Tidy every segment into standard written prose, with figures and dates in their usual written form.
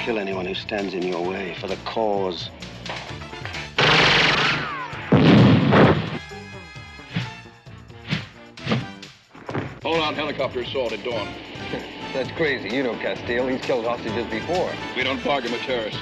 kill anyone who stands in your way for the cause. Hold on, helicopter assault at dawn. That's crazy. You know Castile. He's killed hostages before. We don't bargain with terrorists.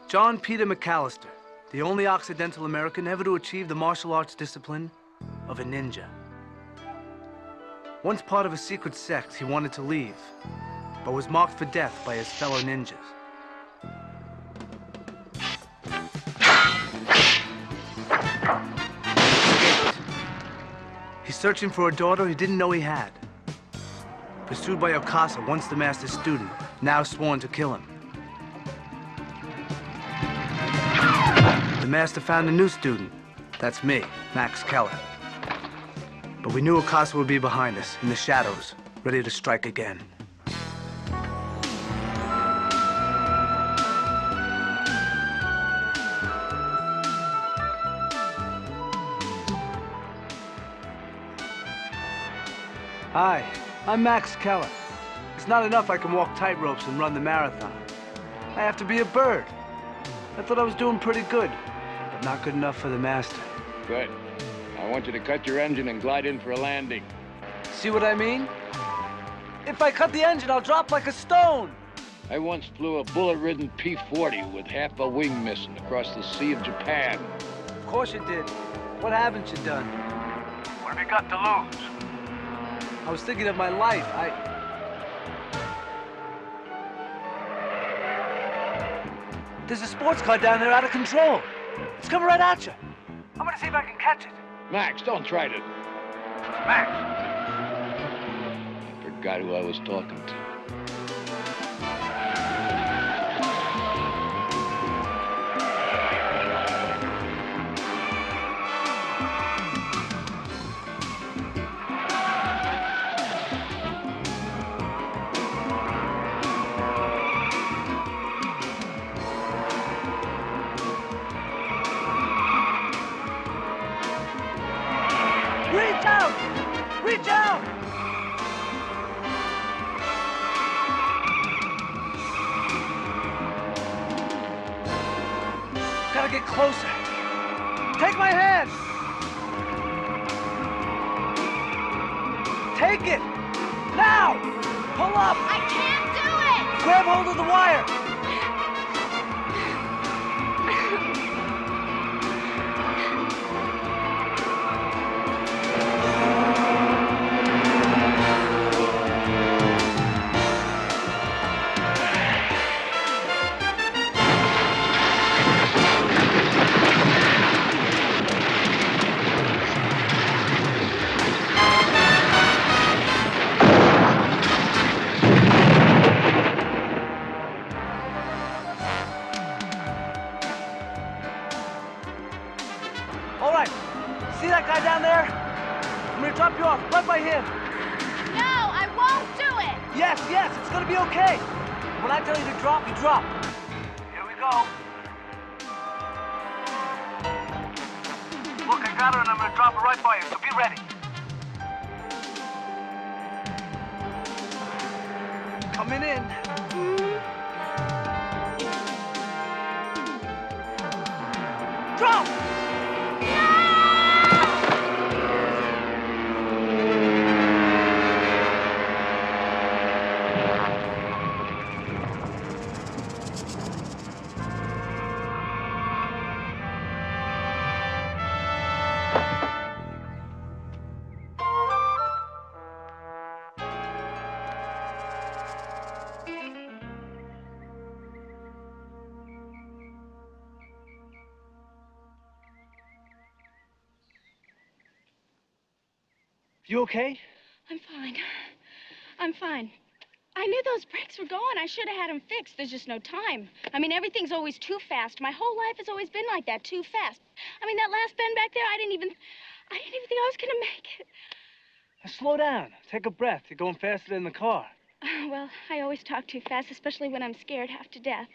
John Peter McAllister, the only Occidental American ever to achieve the martial arts discipline of a ninja. Once part of a secret sect, he wanted to leave, but was marked for death by his fellow ninjas. He's searching for a daughter he didn't know he had. Pursued by Okasa, once the master's student, now sworn to kill him. The master found a new student. That's me, Max Keller. But we knew Okasa would be behind us, in the shadows, ready to strike again. Hi, I'm Max Keller. It's not enough I can walk tightropes and run the marathon. I have to be a bird. I thought I was doing pretty good, but not good enough for the master. Good. I want you to cut your engine and glide in for a landing. See what I mean? If I cut the engine, I'll drop like a stone. I once flew a bullet-ridden P-40 with half a wing missing across the Sea of Japan. Of course you did. What haven't you done? What have you got to lose? I was thinking of my life. There's a sports car down there out of control. It's coming right at you. I'm gonna see if I can catch it. Max, don't try to... Max! I forgot who I was talking to. Reach out! Reach out! Gotta get closer. Take my hand! Take it! Now! Pull up! I can't do it! Grab hold of the wire! All right, see that guy down there? I'm gonna drop you off right by him. No, I won't do it! Yes, yes, it's gonna be okay. When I tell you to drop, you drop. Here we go. Look, I got her and I'm gonna drop her right by you, so be ready. Coming in. You okay? I'm fine. I'm fine. I knew those brakes were going. I should have had them fixed. There's just no time. I mean, everything's always too fast. My whole life has always been like that, too fast. I mean, that last bend back there, I didn't even think I was gonna make it. Now slow down. Take a breath. You're going faster than the car. Well, I always talk too fast, especially when I'm scared half to death.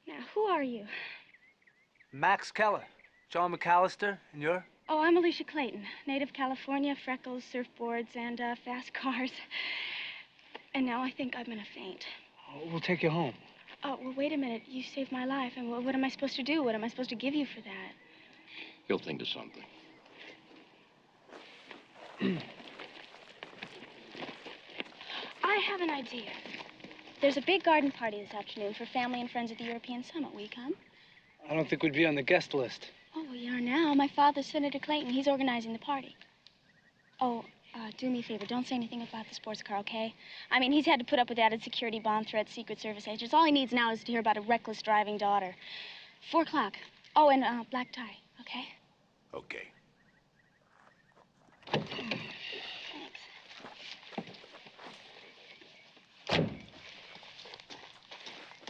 Now, who are you? Max Keller. John McAllister. And you're? Oh, I'm Alicia Clayton. Native California, freckles, surfboards, and fast cars. And now I think I'm gonna faint. We'll take you home. Oh, well, wait a minute. You saved my life, and what am I supposed to do? What am I supposed to give you for that? He'll think of something. I have an idea. There's a big garden party this afternoon for family and friends at the European Summit. Will you come? I don't think we'd be on the guest list. Oh, we are now. My father's Senator Clayton. He's organizing the party. Oh, do me a favor. Don't say anything about the sports car, okay? I mean, he's had to put up with added security, bomb threats, Secret Service agents. All he needs now is to hear about a reckless driving daughter. 4 o'clock. Oh, and black tie, okay? Okay.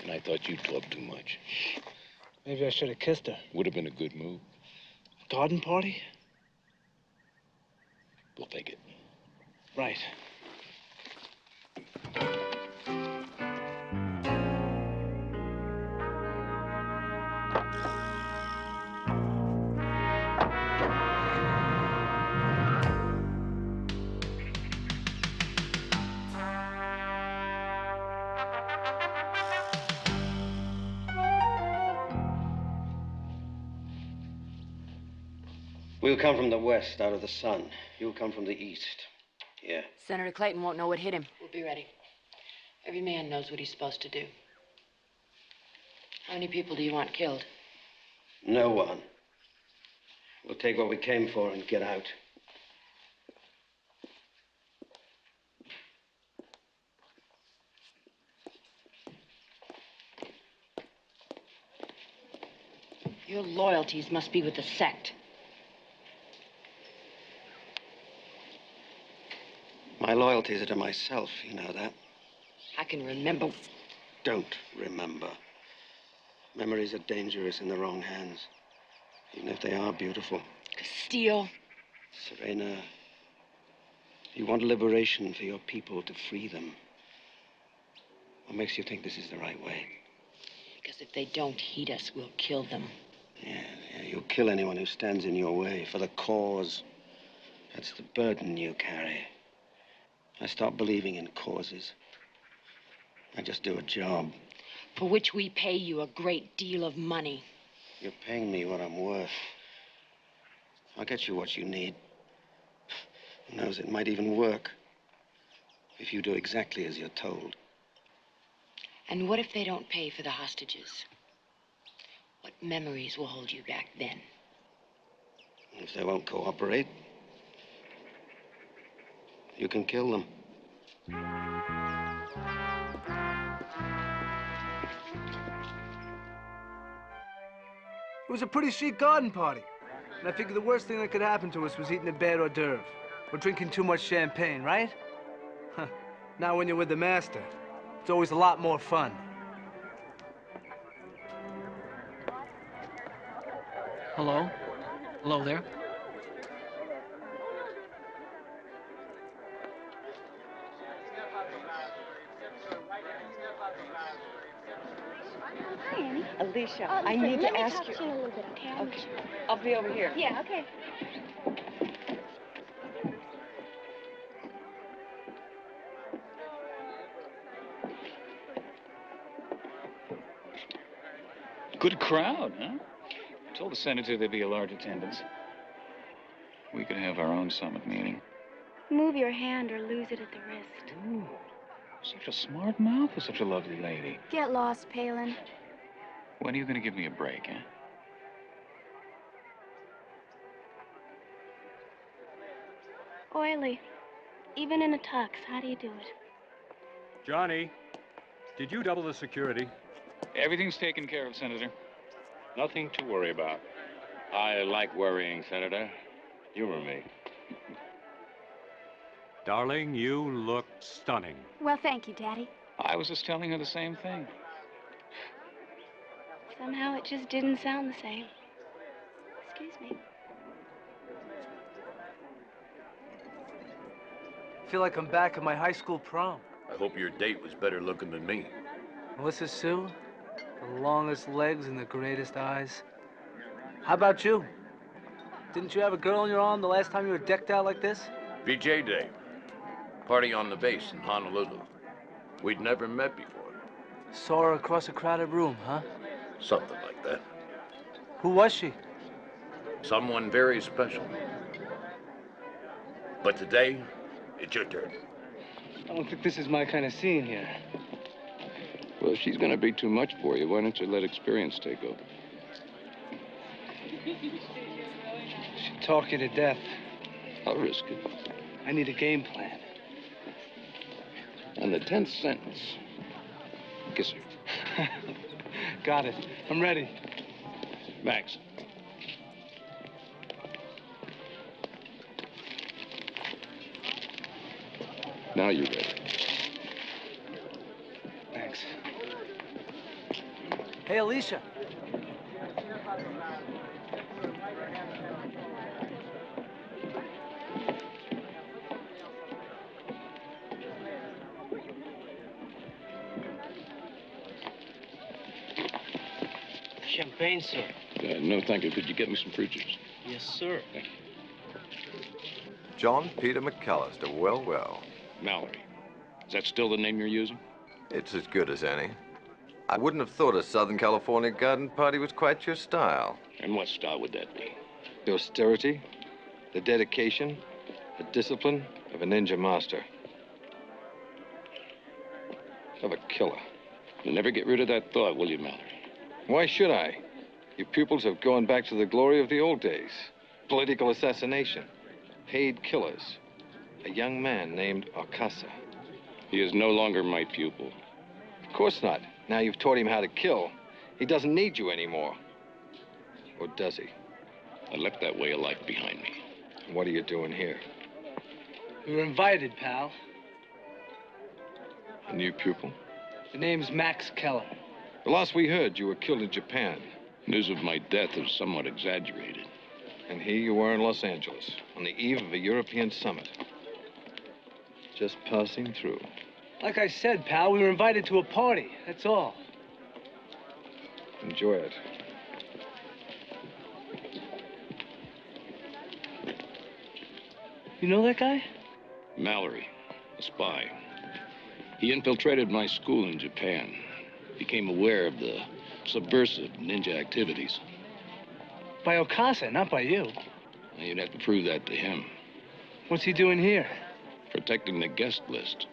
And I thought you talked too much. Maybe I should have kissed her. Would have been a good move. Garden party? We'll take it. Right. We'll come from the west, out of the sun. You'll come from the east. Yeah. Senator Clayton won't know what hit him. We'll be ready. Every man knows what he's supposed to do. How many people do you want killed? No one. We'll take what we came for and get out. Your loyalties must be with the sect. My loyalties are to myself, you know that. I can remember. Don't remember. Memories are dangerous in the wrong hands, even if they are beautiful. Castile. Serena, you want liberation for your people, to free them. What makes you think this is the right way? Because if they don't heed us, we'll kill them. Yeah, you'll kill anyone who stands in your way for the cause. That's the burden you carry. I stopped believing in causes. I just do a job. For which we pay you a great deal of money. You're paying me what I'm worth. I'll get you what you need. Who knows, it might even work. If you do exactly as you're told. And what if they don't pay for the hostages? What memories will hold you back then? If they won't cooperate, you can kill them. It was a pretty chic garden party. And I figured the worst thing that could happen to us was eating a bad hors d'oeuvre. Or drinking too much champagne, right? Huh. Now when you're with the master, it's always a lot more fun. Hello? Hello there? Hi, Annie. Alicia, Listen, I need let to me ask talk you. to you in a little bit, okay? Okay, I'll be over here. Yeah, okay. Good crowd, huh? Told the senator there'd be a large attendance. We could have our own summit meeting. Move your hand or lose it at the wrist. Ooh, such a smart mouth for such a lovely lady. Get lost, Palin. When are you going to give me a break, huh? Oily. Even in a tux, how do you do it? Johnny, did you double the security? Everything's taken care of, Senator. Nothing to worry about. I like worrying, Senator. Humor me. Darling, you look stunning. Well, thank you, Daddy. I was just telling her the same thing. Somehow it just didn't sound the same. Excuse me. I feel like I'm back at my high school prom. I hope your date was better looking than me. Melissa Sue, the longest legs and the greatest eyes. How about you? Didn't you have a girl on your arm the last time you were decked out like this? VJ Day. Party on the base in Honolulu. We'd never met before. Saw her across a crowded room, huh? Something like that. Who was she? Someone very special. But today, it's your turn. I don't think this is my kind of scene here. Well, if she's gonna be too much for you, why don't you let experience take over? She'd talk you to death. I'll risk it. I need a game plan. On the 10th sentence, kiss her. Got it. I'm ready. Max. Now you're ready. Thanks. Hey, Alicia. Champagne, sir. No, thank you. Could you get me some fruit juice? Yes, sir. Thank you. John Peter McAllister. Well, well. Mallory. Is that still the name you're using? It's as good as any. I wouldn't have thought a Southern California garden party was quite your style. And what style would that be? The austerity, the dedication, the discipline of a ninja master. Of a killer. You'll never get rid of that thought, will you, Mallory? Why should I? Your pupils have gone back to the glory of the old days. Political assassination. Paid killers. A young man named Okasa. He is no longer my pupil. Of course not. Now you've taught him how to kill. He doesn't need you anymore. Or does he? I left that way of life behind me. What are you doing here? We were invited, pal. A new pupil? The name's Max Keller. The last we heard, you were killed in Japan. News of my death is somewhat exaggerated. And here you are in Los Angeles, on the eve of a European summit. Just passing through. Like I said, pal, we were invited to a party. That's all. Enjoy it. You know that guy? Mallory, a spy. He infiltrated my school in Japan. Became aware of the subversive ninja activities. By Okasa, not by you. Now, you'd have to prove that to him. What's he doing here? Protecting the guest list.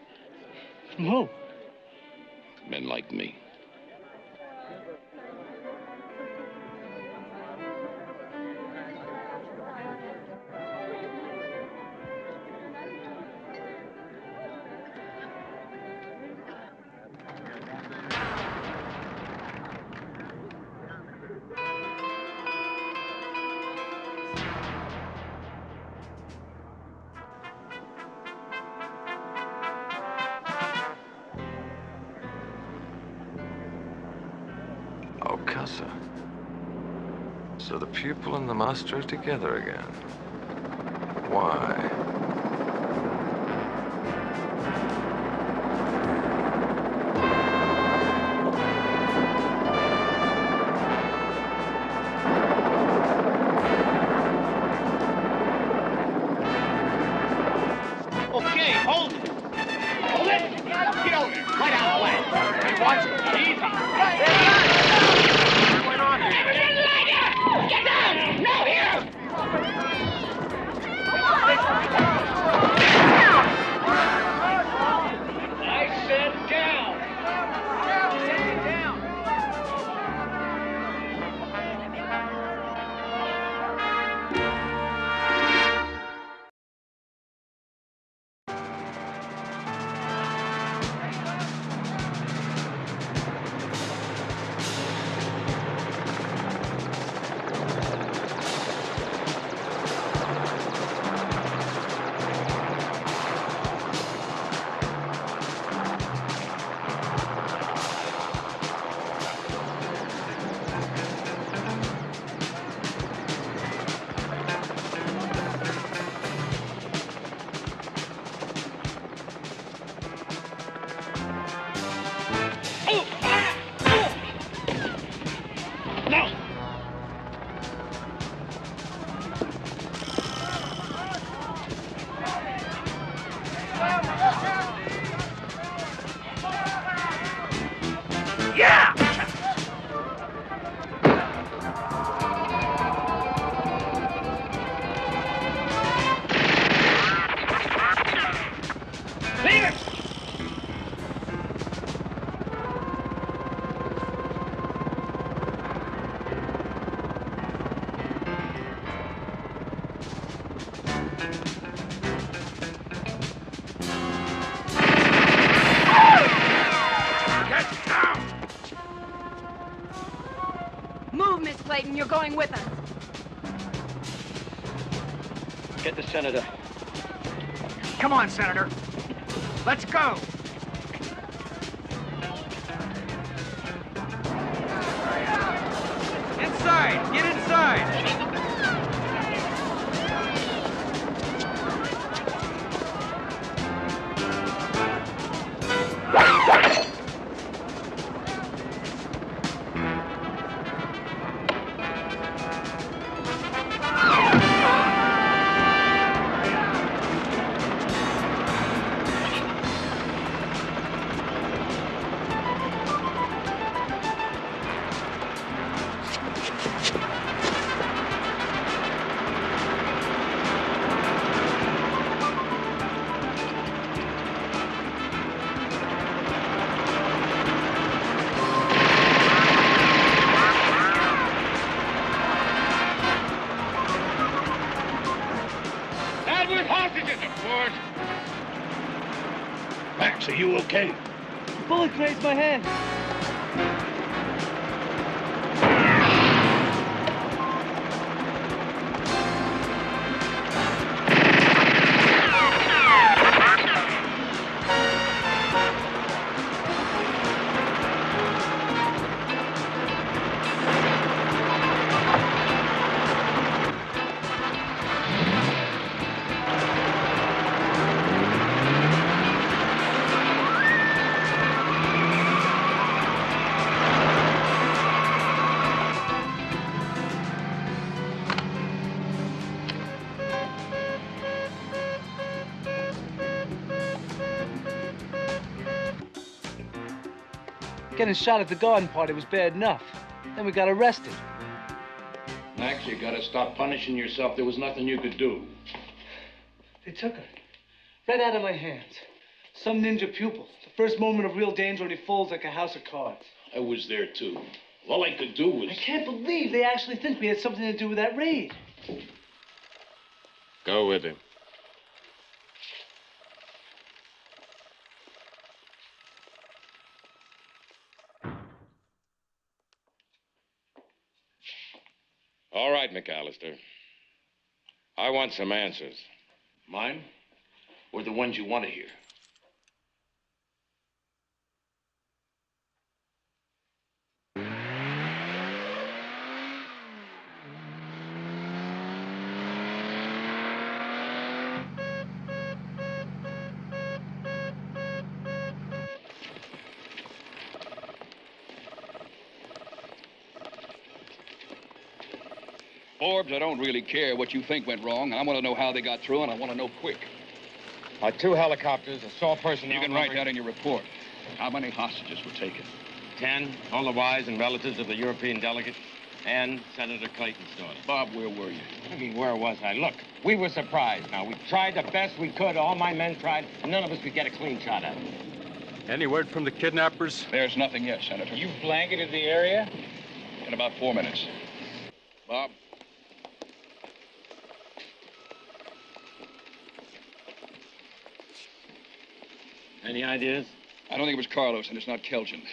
From who? Men like me. Okasa. So the pupil and the master are together again. Why? Okay, hold it. Hold it. Get over here. Right out of the way. Hey, watch it. Easy. What's going on here? Get down! No, here! I said down. Sit down. you're going with us. Get the senator. Come on, Senator. Let's go. Inside! Get inside! Max, are you okay? The bullet grazed my hand. Getting shot at the garden party was bad enough. Then we got arrested. Max, you gotta stop punishing yourself. There was nothing you could do. They took her. Right out of my hands. Some ninja pupils. The first moment of real danger and he folds like a house of cards. I was there too. All I could do was... I can't believe they actually think we had something to do with that raid. Go with him. All right, McAllister. I want some answers. Mine? Or the ones you want to hear? Forbes, I don't really care what you think went wrong. I want to know how they got through, and I want to know quick. 2 helicopters, assault personnel. You can write that in your report. How many hostages were taken? 10, all the wives and relatives of the European delegate, and Senator Clayton's daughter. Bob, where were you? I mean, where was I? Look, we were surprised. Now, we tried the best we could. All my men tried, and none of us could get a clean shot at them. Any word from the kidnappers? There's nothing yet, Senator. You blanketed the area? In about 4 minutes. Bob? Any ideas? I don't think it was Carlos, and it's not Keljan.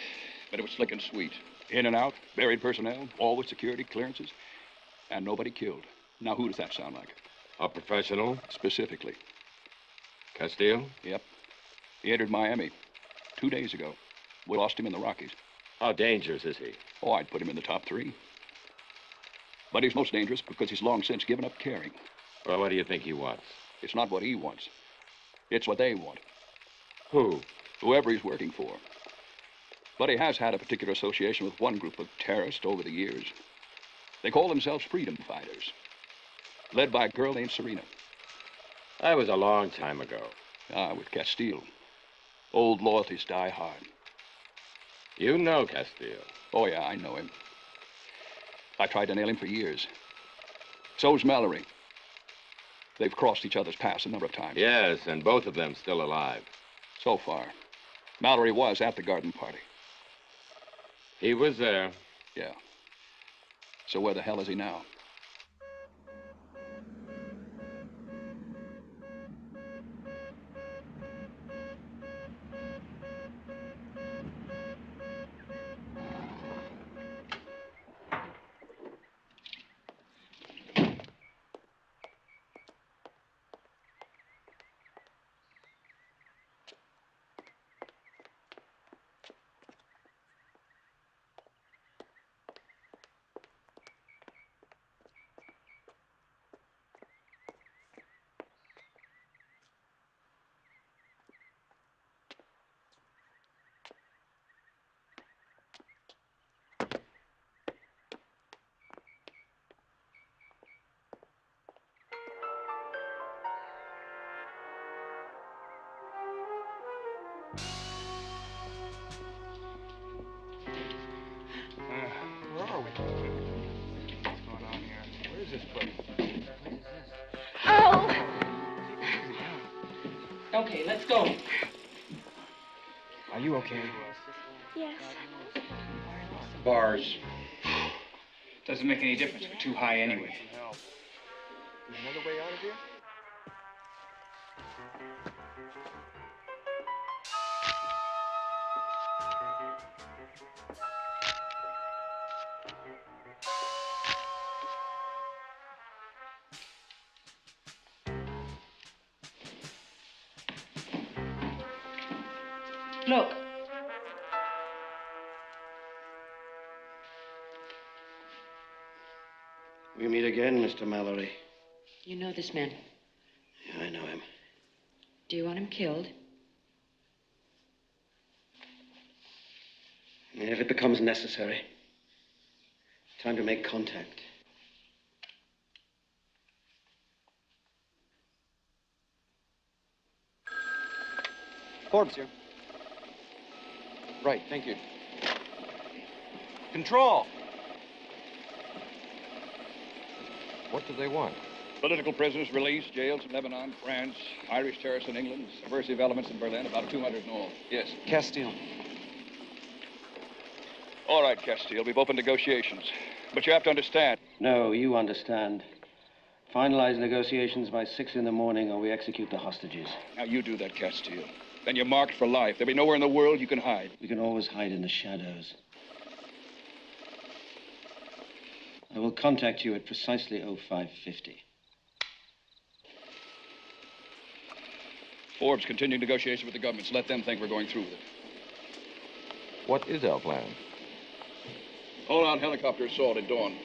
But it was slick and sweet. In and out, buried personnel, all with security clearances, and nobody killed. Now, who does that sound like? A professional? Specifically. Castillo? Yep. He entered Miami 2 days ago. We lost him in the Rockies. How dangerous is he? Oh, I'd put him in the top 3. But he's most dangerous because he's long since given up caring. Well, what do you think he wants? It's not what he wants. It's what they want. Who? Whoever he's working for. But he has had a particular association with one group of terrorists over the years. They call themselves freedom fighters, led by a girl named Serena. That was a long time ago. Ah, with Castile. Old loyalties die hard. You know Castillo. Oh, yeah, I know him. I tried to nail him for years. So's Mallory. They've crossed each other's paths a number of times. Yes, and both of them still alive. So far. Mallory was at the garden party. He was there. Yeah. So where the hell is he now? Okay, let's go. Are you okay? Yes. Bars. Doesn't make any difference. We're too high anyway. Another way out of here? Look. We meet again, Mr. Mallory. You know this man. Yeah, I know him. Do you want him killed? If it becomes necessary. Time to make contact. Forbes here. Right, thank you. Control! What do they want? Political prisoners released, jails in Lebanon, France, Irish terrorists in England, subversive elements in Berlin, about 200 in all. Yes. Castile. All right, Castile, we've opened negotiations. But you have to understand. No, you understand. Finalize negotiations by 6 in the morning or we execute the hostages. Now, you do that, Castile. Then you're marked for life. There'll be nowhere in the world you can hide. We can always hide in the shadows. I will contact you at precisely 0550. Forbes, continue negotiations with the governments. Let them think we're going through with it. What is our plan? All-out helicopter assault at dawn.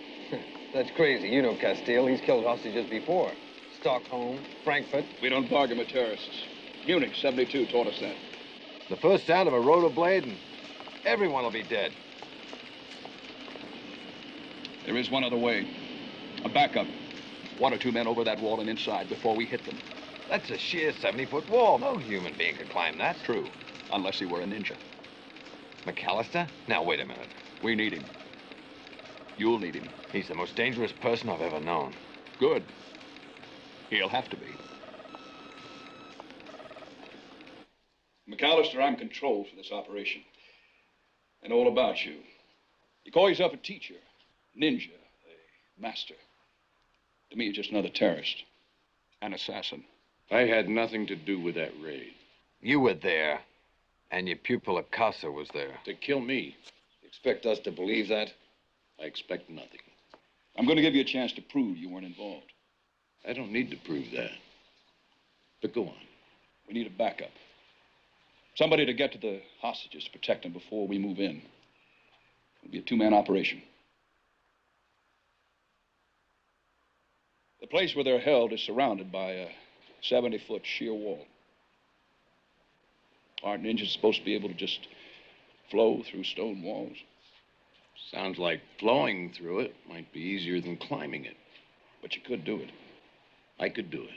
That's crazy. You know Castile. He's killed hostages before. Stockholm, Frankfurt. We don't bargain with terrorists. Munich, 72, taught us that. The first sound of a rotor blade and everyone will be dead. There is one other way. A backup. 1 or 2 men over that wall and inside before we hit them. That's a sheer 70-foot wall. No human being could climb that. True, unless he were a ninja. McAllister? Now, wait a minute. We need him. You'll need him. He's the most dangerous person I've ever known. Good. He'll have to be. McAllister, I'm control for this operation. And all about you. You call yourself a teacher, ninja, a master. To me, you're just another terrorist. An assassin. I had nothing to do with that raid. You were there, and your pupil Acasa was there. To kill me. Expect us to believe that? I expect nothing. I'm going to give you a chance to prove you weren't involved. I don't need to prove that. But go on. We need a backup. Somebody to get to the hostages to protect them before we move in. It'll be a 2-man operation. The place where they're held is surrounded by a 70-foot sheer wall. Aren't ninjas supposed to be able to just flow through stone walls? Sounds like flowing through it might be easier than climbing it. But you could do it. I could do it.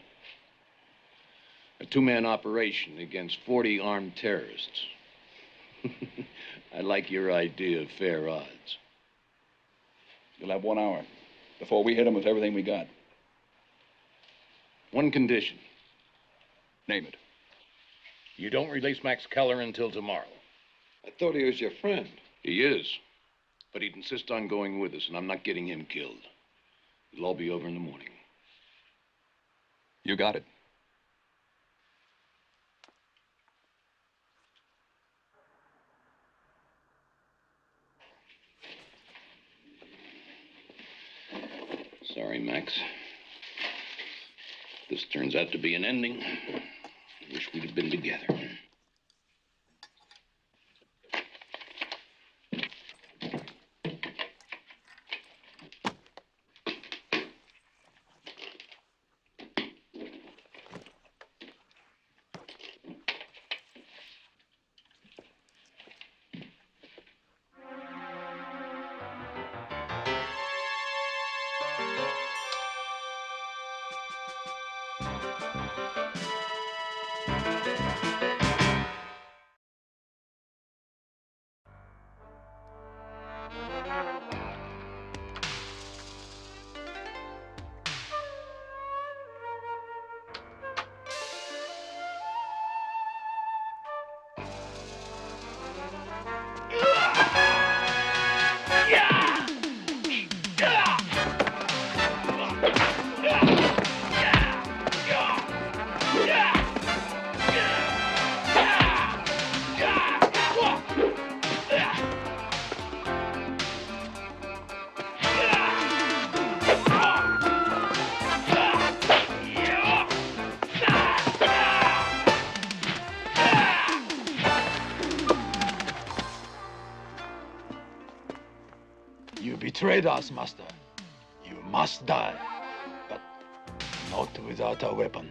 A 2-man operation against 40 armed terrorists. I like your idea of fair odds. You'll have 1 hour before we hit them with everything we got. One condition. Name it. You don't release Max Keller until tomorrow. I thought he was your friend. He is. But he'd insist on going with us, and I'm not getting him killed. It'll all be over in the morning. You got it. Sorry, Max. This turns out to be an ending. I wish we'd have been together. betrayed us, Master. You must die, but not without a weapon.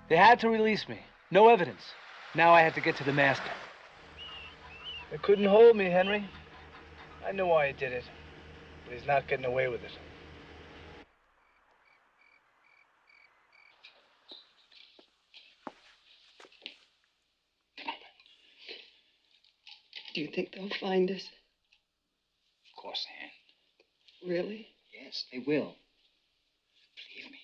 They had to release me. No evidence. Now I had to get to the master. They couldn't hold me, Henry. I know why he did it, but he's not getting away with it. Do you think they'll find us? Of course, Anne. Really? Yes, they will. Believe me.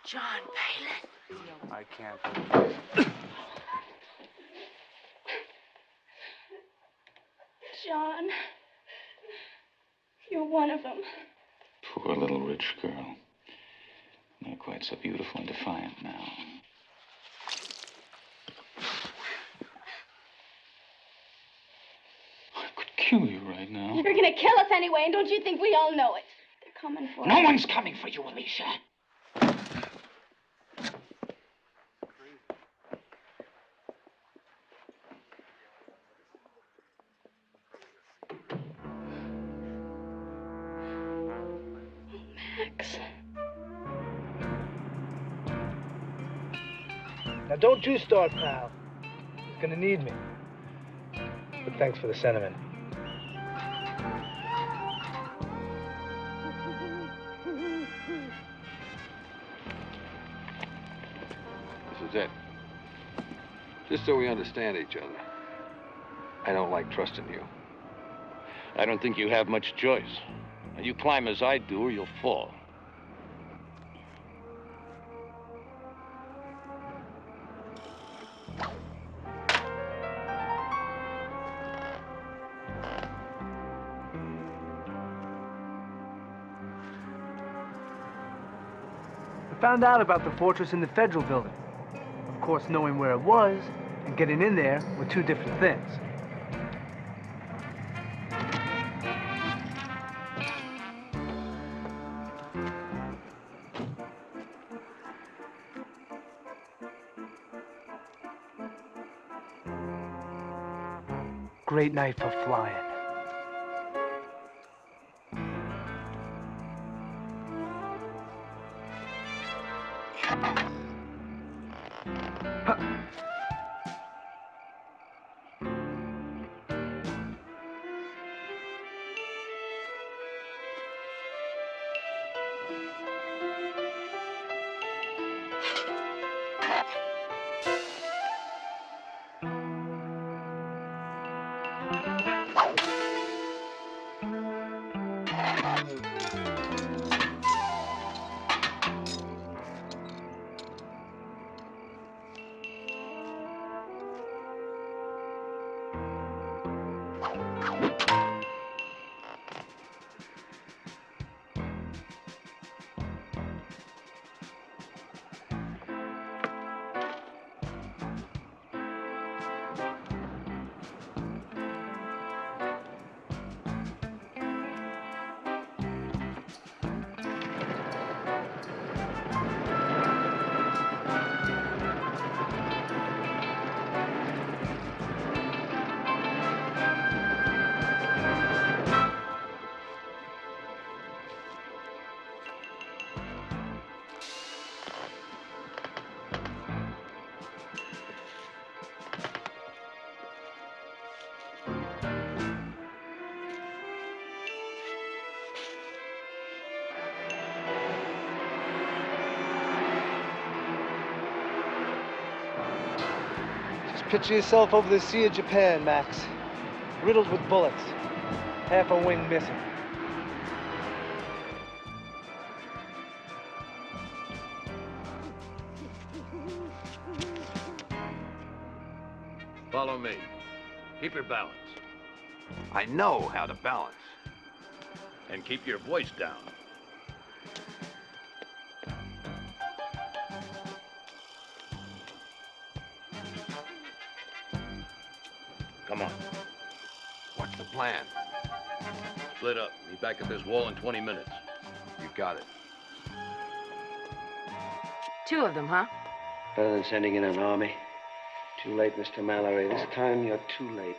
John Palin. I can't. John, you're one of them. Poor little rich girl. Not quite so beautiful and defiant now. I could kill you right now. You're gonna kill us anyway, and don't you think we all know it? They're coming for us. No one's coming for you, Alicia. Max. Now don't you start, pal. He's gonna need me. But thanks for the sentiment. This is it. Just so we understand each other. I don't like trusting you. I don't think you have much choice. You climb as I do, or you'll fall. I found out about the fortress in the Federal Building. Of course, knowing where it was and getting in there were two different things. Great night for flying. Picture yourself over the Sea of Japan, Max. Riddled with bullets. Half a wing missing. Follow me. Keep your balance. I know how to balance. And keep your voice down. Come on. What's the plan? Split up. Meet back at this wall in 20 minutes. You got it. 2 of them, huh? Better than sending in an army. Too late, Mr. Mallory. This time you're too late.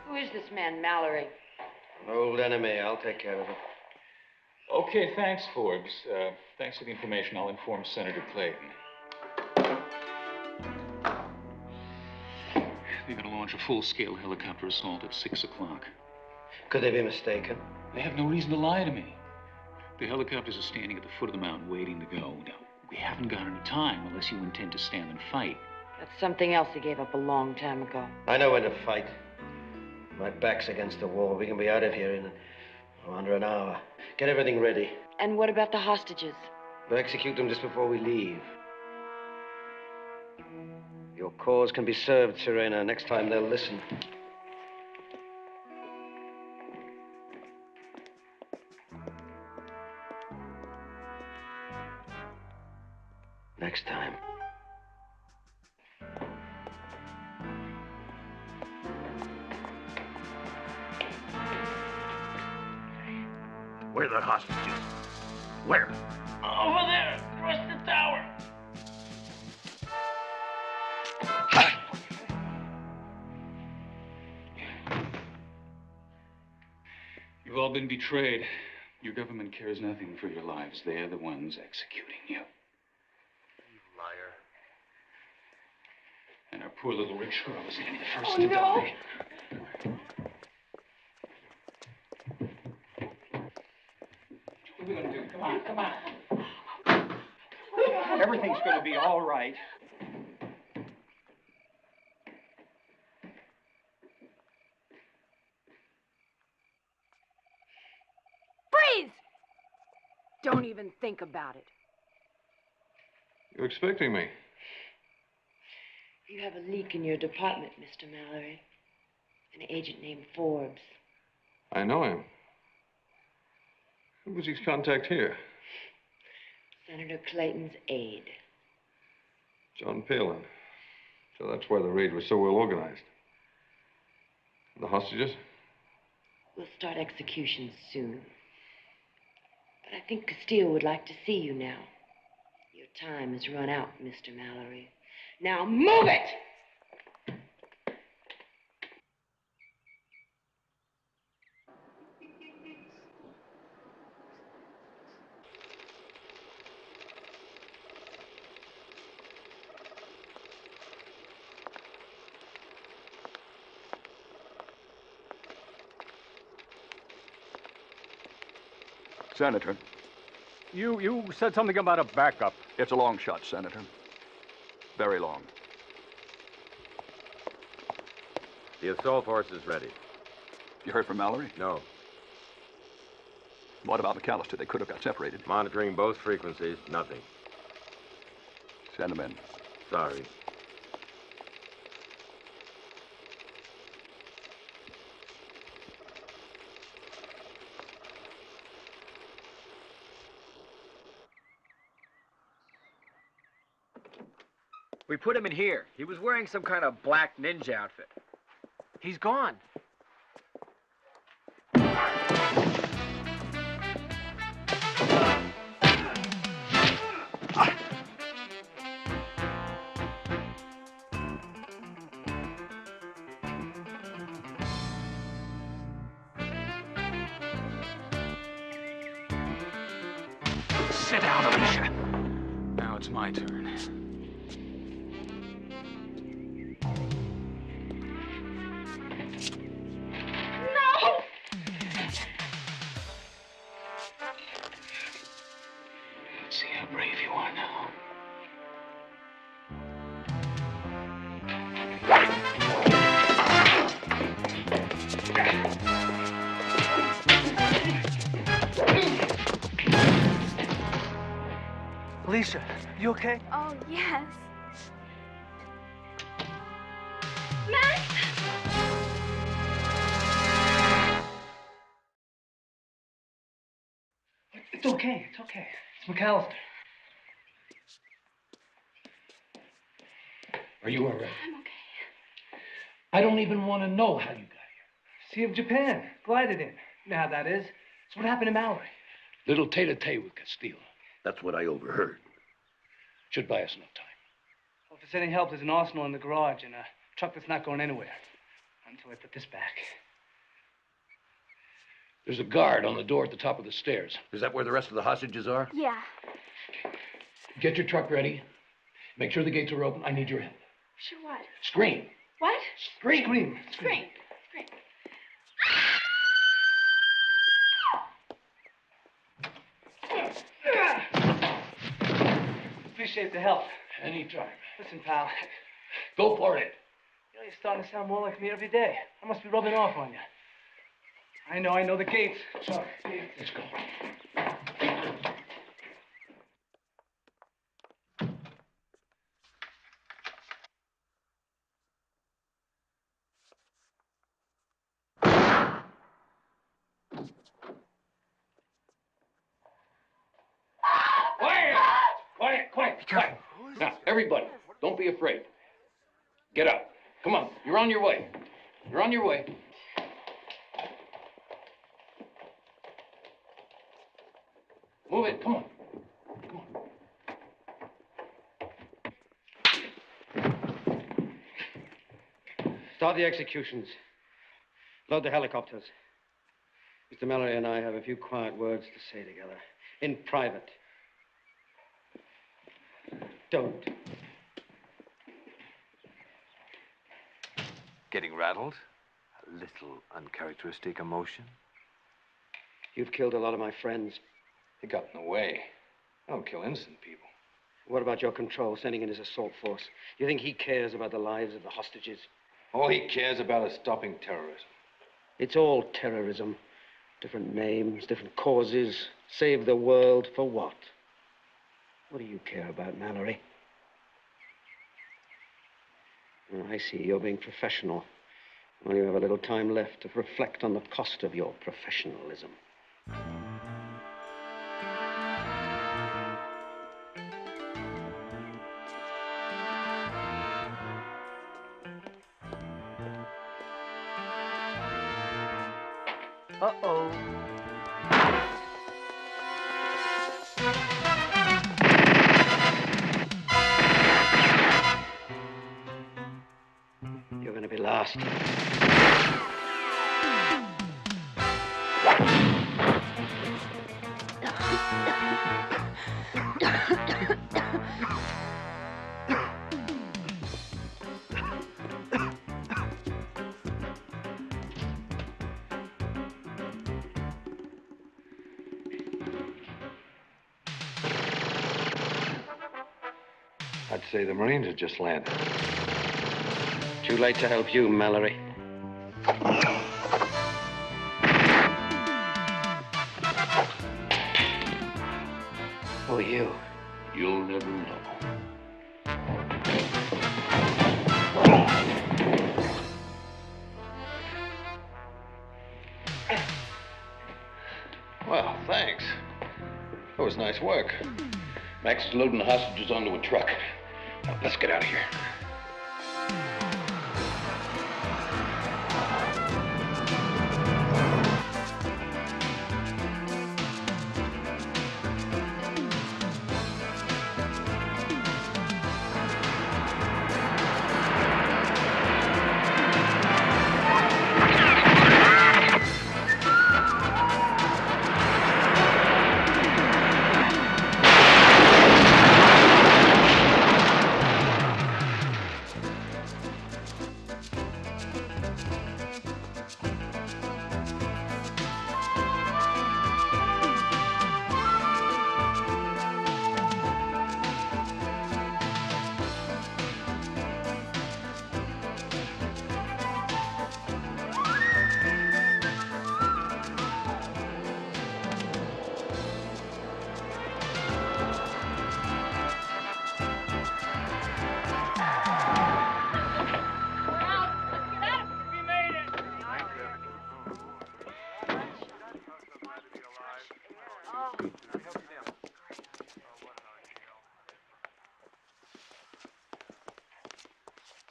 Who is this man, Mallory? An old enemy. I'll take care of it. Okay, thanks, Forbes. Thanks for the information. I'll inform Senator Clayton. They're going to launch a full-scale helicopter assault at 6 o'clock. Could they be mistaken? They have no reason to lie to me. The helicopters are standing at the foot of the mountain waiting to go. Now, we haven't got any time unless you intend to stand and fight. That's something else he gave up a long time ago. I know when to fight. My back's against the wall. We can be out of here in under an hour. Get everything ready. And what about the hostages? We'll execute them just before we leave. Your cause can be served, Serena. Next time they'll listen. Next time. Where are the hostages? Where? Over there, across the tower. You've all been betrayed. Your government cares nothing for your lives. They're the ones executing you. Liar. And our poor little rich girl is going to be the first to die. What are we going to do? Come on, come on. Everything's going to be all right. Freeze! Don't even think about it. You expecting me? You have a leak in your department, Mr. Mallory. An agent named Forbes. I know him. Who was his contact here? Senator Clayton's aide. John Palin. So that's why the raid was so well organized. The hostages? We'll start executions soon. But I think Castile would like to see you now. Your time has run out, Mr. Mallory. Now move it! Senator, you said something about a backup. It's a long shot, Senator. Very long. The assault force is ready. You heard from Mallory? No. What about McAllister? They could have got separated. Monitoring both frequencies, nothing. Send them in. Sorry. We put him in here. He was wearing some kind of black ninja outfit. He's gone. Sit down, Alicia. Now it's my turn. Let's see how brave you are now. Alicia, you okay? Oh, yes. Max! It's okay, it's okay. It's McAllister. Are you all right? I'm okay. I don't even want to know how you got here. Sea of Japan, glided in. You know how that is. It's what happened to Mallory. Little tete-a-tete with Castile. That's what I overheard. Should buy us enough time. Well, if it's any help, there's an arsenal in the garage and a truck that's not going anywhere. Until I put this back. There's a guard on the door at the top of the stairs. Is that where the rest of the hostages are? Yeah. Get your truck ready. Make sure the gates are open. I need your help. Sure what? Scream. What? Scream. Scream. Scream. Scream. Appreciate the help. Anytime. Listen, pal. Go for it. You know, you're starting to sound more like me every day. I must be rubbing off on you. I know the gates. Sorry. Let's go. Quiet. Now, everybody, don't be afraid. Get up. Come on. You're on your way. You're on your way. Move it. Come on. Start the executions. Load the helicopters. Mr. Mallory and I have a few quiet words to say together. In private. Don't. Getting rattled? A little uncharacteristic emotion? You've killed a lot of my friends. He got in the way. I don't kill innocent people. What about your control, sending in his assault force? You think he cares about the lives of the hostages? All he cares about is stopping terrorism. It's all terrorism. Different names, different causes. Save the world for what? What do you care about, Mallory? Oh, I see. You're being professional. Well, you have a little time left to reflect on the cost of your professionalism. Uh-oh. You're going to be last. I'd say the Marines had just landed. Too late to help you, Mallory. Who are you? You'll never know. Well, thanks. That was nice work. Max is loading the hostages onto a truck. Now, let's get out of here.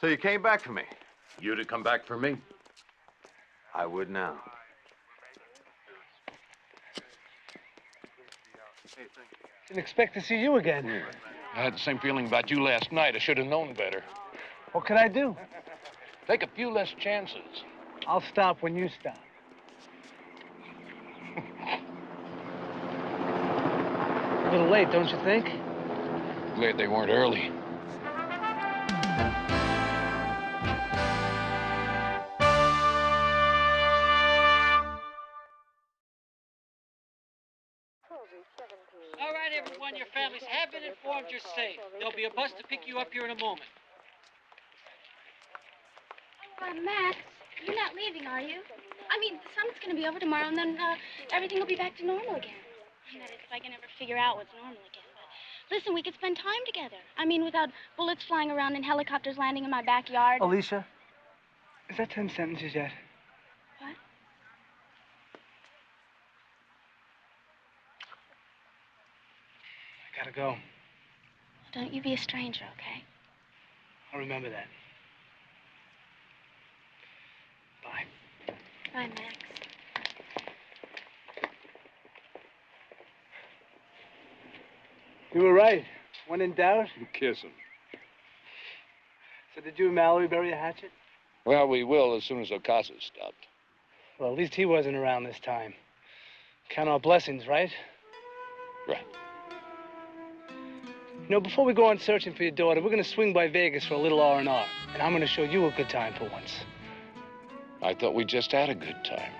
So you came back for me? You to come back for me? I would now. Didn't expect to see you again. I had the same feeling about you last night. I should have known better. What could I do? Take a few less chances. I'll stop when you stop. A little late, don't you think? Glad they weren't early. All right, everyone, your families have been informed you're safe. There'll be a bus to pick you up here in a moment. Max, you're not leaving, are you? I mean, the summit's gonna be over tomorrow, and then everything will be back to normal again. I mean, that is, if I can ever figure out what's normal again. But listen, we could spend time together. I mean, without bullets flying around and helicopters landing in my backyard. Alicia, is that 10 sentences yet? What? I gotta go. Don't you be a stranger, okay? I'll remember that. Bye. Bye, Max. You were right. When in doubt. Kiss him. So did you and Mallory bury a hatchet? Well, we will as soon as Ocasio stopped. Well, at least he wasn't around this time. Count our blessings, right? Right. You know, before we go on searching for your daughter, we're gonna swing by Vegas for a little R&R. And I'm gonna show you a good time for once. I thought we just had a good time.